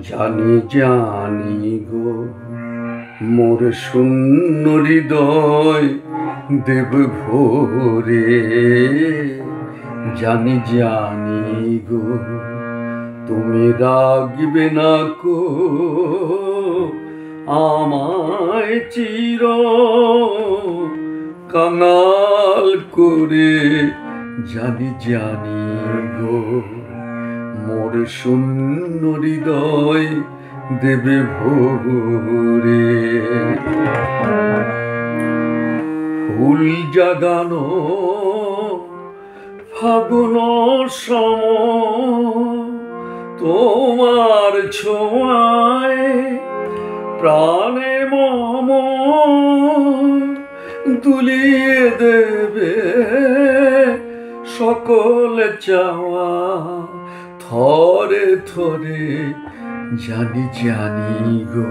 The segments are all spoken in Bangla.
জানি জানি গো মোর শূন্য হৃদয় দেব ভোরে। জানি জানি গো তুমি রাগবে না কো আমায় চির কাঙাল করে। জানি জানি গো মোর শূন্য হৃদয় দেবে ভোরে। ফুল জাগানো ফাগুন সম তোমার ছোঁয়ায় প্রাণে মম দুলিয়ে দেবে সকল চাওয়া থরে থরে। জানি জানি গো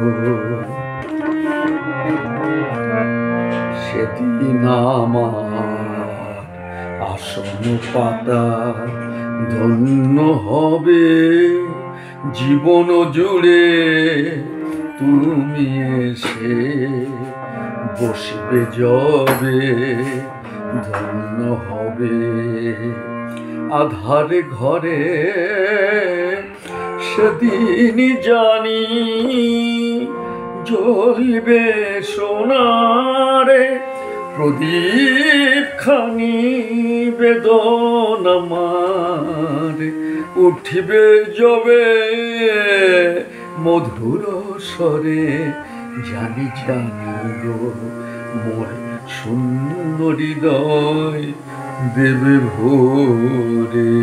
সেদিন আমার আসন পাতা ধন্য হবে জীবন জুড়ে। তুমি এসে বসবে যবে ধন্য হবে। আধার ঘরে সেদিন জানি জ্বলবে সোনারে প্রদীপ খানি বেদনা আমার উঠিবে যবে মধুর স্বরে। জানি জানি গো মোর শূন্য হৃদয় দেবে ভোরে।